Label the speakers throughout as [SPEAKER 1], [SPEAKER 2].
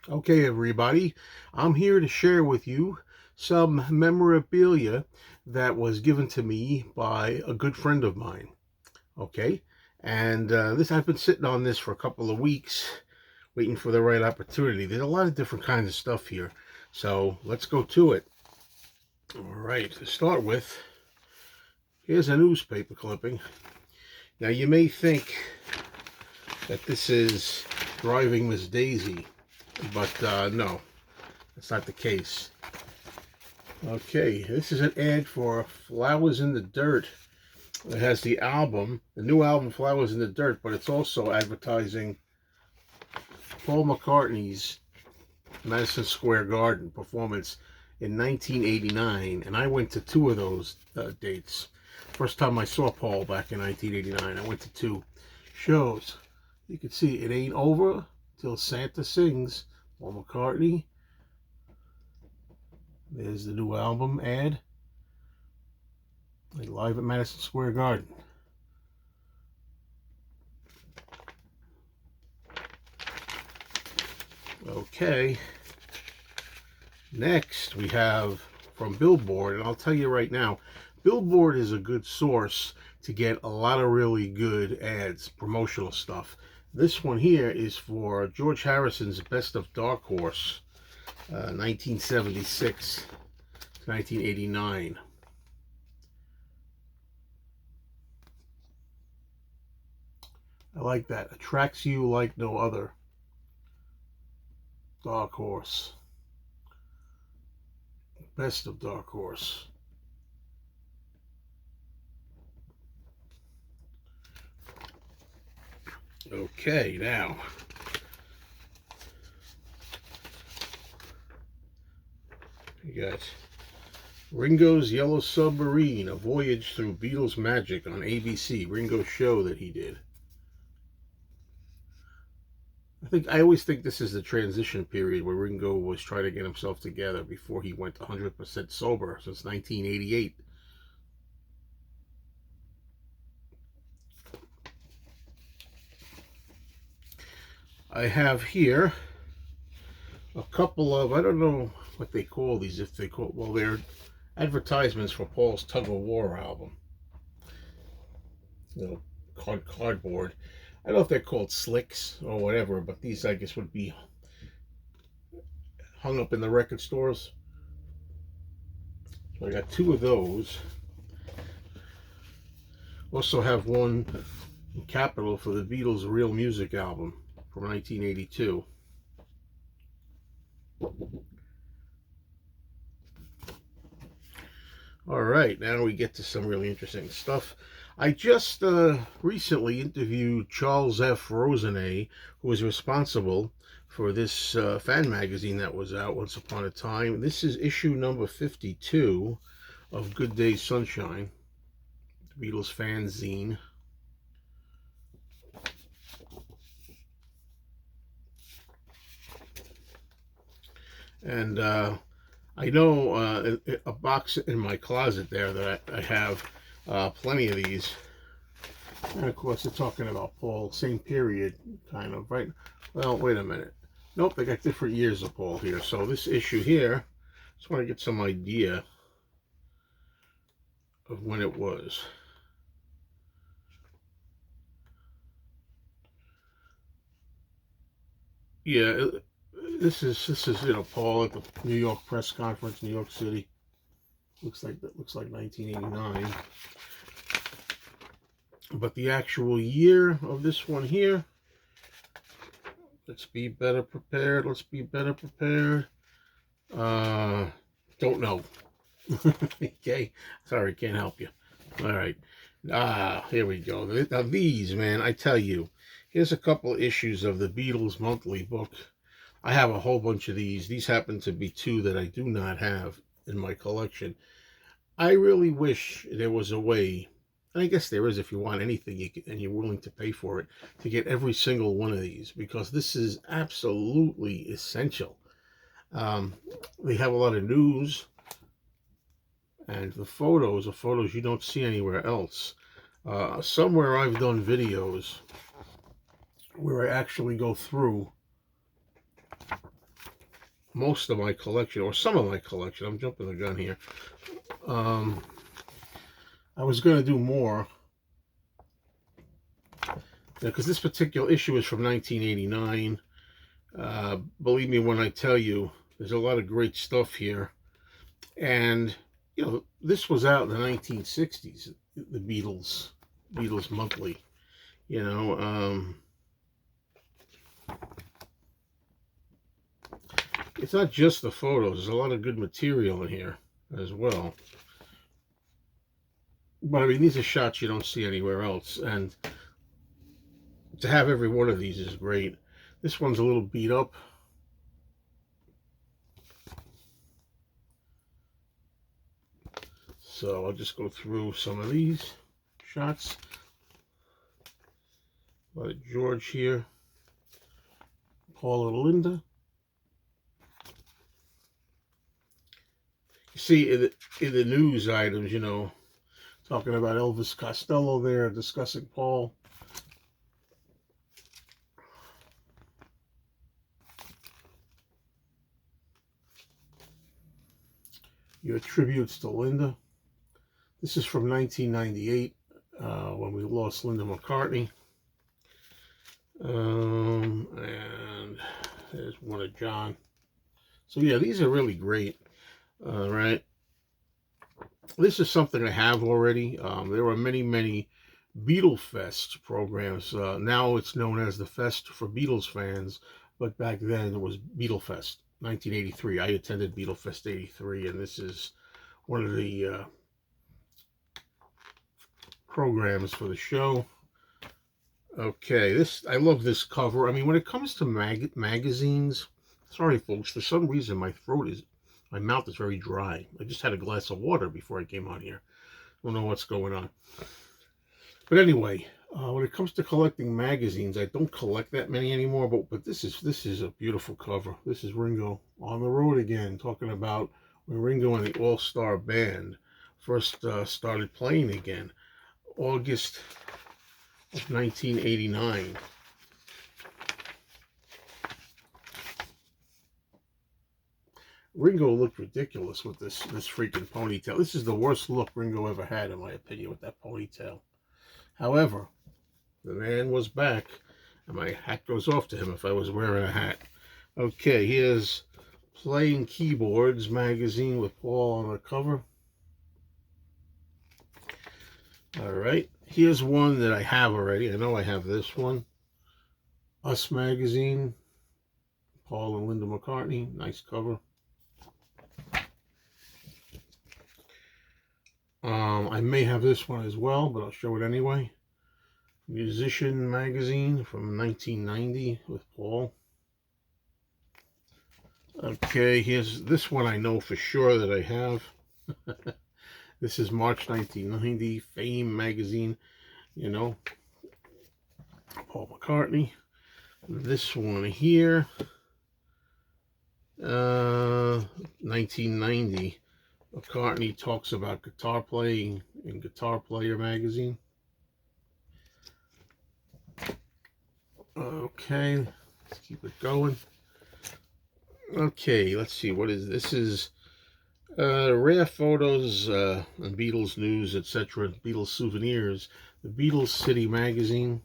[SPEAKER 1] Okay, everybody, I'm here to share with you some memorabilia that was given to me by a good friend of mine. Okay, and this I've been sitting on this for a couple of weeks, waiting for the right opportunity. There's a lot of different kinds of stuff here, so let's go to it. All right, to start with, here's a newspaper clipping. Now, you may think that this is Driving Miss Daisy, but no, that's not the case. Okay, this is an ad for Flowers in the Dirt. It has the new album Flowers in the Dirt, but it's also advertising Paul McCartney's Madison Square Garden performance in 1989, and I went to two of those dates. First time I saw Paul back in 1989, I went to two shows. You can see It Ain't Over Till Santa Sings, Paul McCartney. There's the new album ad. Live at Madison Square Garden. Okay, next we have from Billboard, and I'll tell you right now, Billboard is a good source to get a lot of really good ads, promotional stuff. This one here is for George Harrison's Best of Dark Horse, 1976 to 1989. I like that. Attracts you like no other. Dark Horse. Best of Dark Horse. Okay, now we got Ringo's Yellow Submarine, a voyage through Beatles magic on ABC. Ringo's show that he did. I always think this is the transition period where Ringo was trying to get himself together before he went 100% sober since 1988. I have here a couple of, I don't know what they call these, if they call, well, they're advertisements for Paul's Tug of War album. You know, cardboard. I don't know if they're called slicks or whatever, but these I guess would be hung up in the record stores. So I got two of those. Also have one in capital for the Beatles' Real Music album from 1982. All right, now we get to some really interesting stuff. I just recently interviewed Charles F. Rosenay, who was responsible for this fan magazine that was out once upon a time. This is issue number 52 of Good Day Sunshine, the Beatles fanzine. And I know a box in my closet there that I have plenty of these. And of course, they're talking about Paul, same period, kind of, right? Well, wait a minute. Nope, they got different years of Paul here. So this issue here, just want to get some idea of when it was. Yeah, this is Paul at the New York press conference, New York City. Looks like 1989. But the actual year of this one here, let's be better prepared. Let's be better prepared. Don't know. Okay, sorry, can't help you. All right. Here we go. Now these, man, I tell you, here's a couple issues of the Beatles monthly book. I have a whole bunch of these. These happen to be two that I do not have in my collection. I really wish there was a way, and I guess there is if you want anything and you're willing to pay for it, to get every single one of these, because this is absolutely essential. They have a lot of news, and the photos are photos you don't see anywhere else. Somewhere I've done videos where I actually go through most of my collection, or some of my collection. I'm jumping the gun here. I was going to do more, because this particular issue is from 1989. Believe me when I tell you, there's a lot of great stuff here. And, you know, this was out in the 1960s, the Beatles Monthly, you know. It's not just the photos. There's a lot of good material in here as well. But, I mean, these are shots you don't see anywhere else. And to have every one of these is great. This one's a little beat up. So I'll just go through some of these shots. A lot of George here. Paul and Linda. You see in the news items, you know, talking about Elvis Costello there, discussing Paul. Your tributes to Linda. This is from 1998, when we lost Linda McCartney. And there's one of John. So yeah, these are really great. Right. This is something I have already. There were many Beatles Fest programs. Now it's known as the Fest for Beatles Fans, but back then it was Beatles Fest, 1983. I attended Beatles Fest 83, and this is one of the programs for the show. Okay, I love this cover. I mean, when it comes to magazines, sorry folks, for some reason my mouth is very dry. I just had a glass of water before I came on here. Don't know what's going on. But anyway, when it comes to collecting magazines, I don't collect that many anymore. But this is a beautiful cover. This is Ringo on the road again, talking about when Ringo and the All-Star Band first started playing again, August of 1989. Ringo looked ridiculous with this freaking ponytail. This is the worst look Ringo ever had, in my opinion, with that ponytail. However, the man was back, and my hat goes off to him if I was wearing a hat. Okay, here's Playing Keyboards magazine with Paul on the cover. All right, here's one that I have already. I know I have this one. Us magazine, Paul and Linda McCartney. Nice cover. I may have this one as well, but I'll show it anyway. Musician magazine from 1990 with Paul. Okay, here's this one I know for sure that I have. This is March 1990, Fame magazine, you know, Paul McCartney. This one here, 1990, McCartney talks about guitar playing in Guitar Player magazine. Okay, let's keep it going. Okay, let's see, what is this? This is rare photos and Beatles news, etc. Beatles souvenirs. The Beatles City magazine.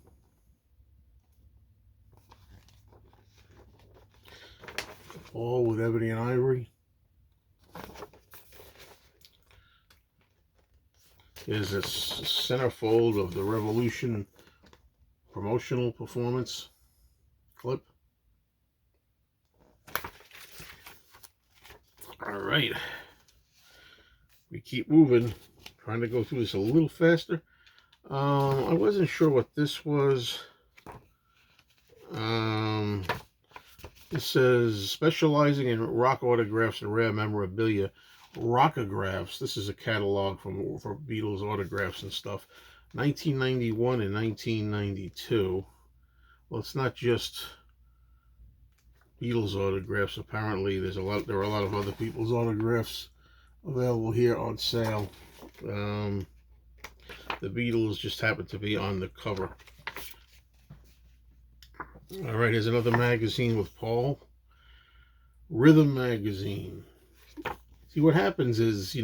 [SPEAKER 1] All with ebony and ivory. Here's a centerfold of the Revolution promotional performance clip. All right, we keep moving, trying to go through this a little faster. I wasn't sure what this was. It says specializing in rock autographs and rare memorabilia. Rockographs. This is a catalog for Beatles autographs and stuff. 1991 and 1992. Well, it's not just Beatles autographs. Apparently, there are a lot of other people's autographs available here on sale. The Beatles just happen to be on the cover. All right, here's another magazine with Paul. Rhythm magazine. See, what happens is,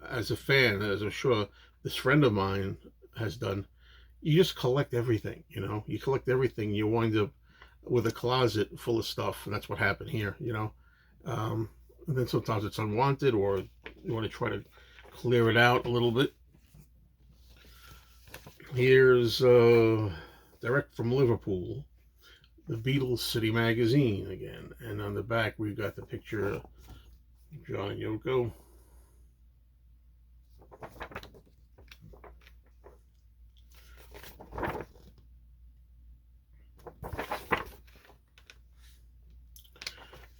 [SPEAKER 1] as a fan, as I'm sure this friend of mine has done, you just collect everything. You collect everything. You wind up with a closet full of stuff, and that's what happened here. And then sometimes it's unwanted, or you want to try to clear it out a little bit. Here's direct from Liverpool, the Beatles City Magazine again, and on the back we've got the picture of John and Yoko.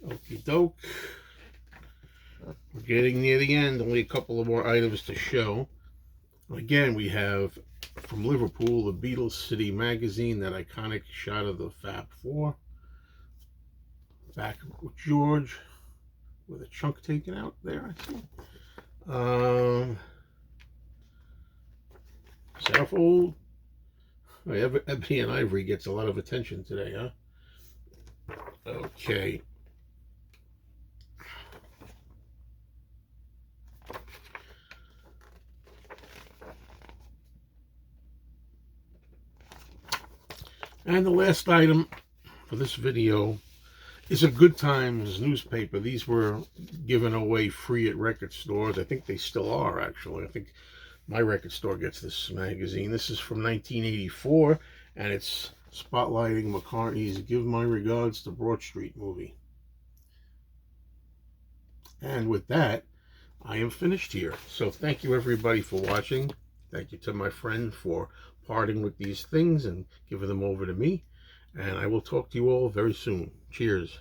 [SPEAKER 1] Okie doke. We're getting near the end. Only a couple of more items to show. Again, we have from Liverpool, the Beatles City Magazine, that iconic shot of the Fab Four. Back with George, with a chunk taken out there, I see. Centerfold. Oh, Ebony and Ivory gets a lot of attention today, huh? Okay. And the last item for this video is a Good Times newspaper. These were given away free at record stores. I think they still are, actually. I think my record store gets this magazine. This is from 1984, and it's spotlighting McCartney's Give My Regards to Broad Street movie. And with that, I am finished here. So thank you, everybody, for watching. Thank you to my friend for parting with these things and giving them over to me. And I will talk to you all very soon. Cheers.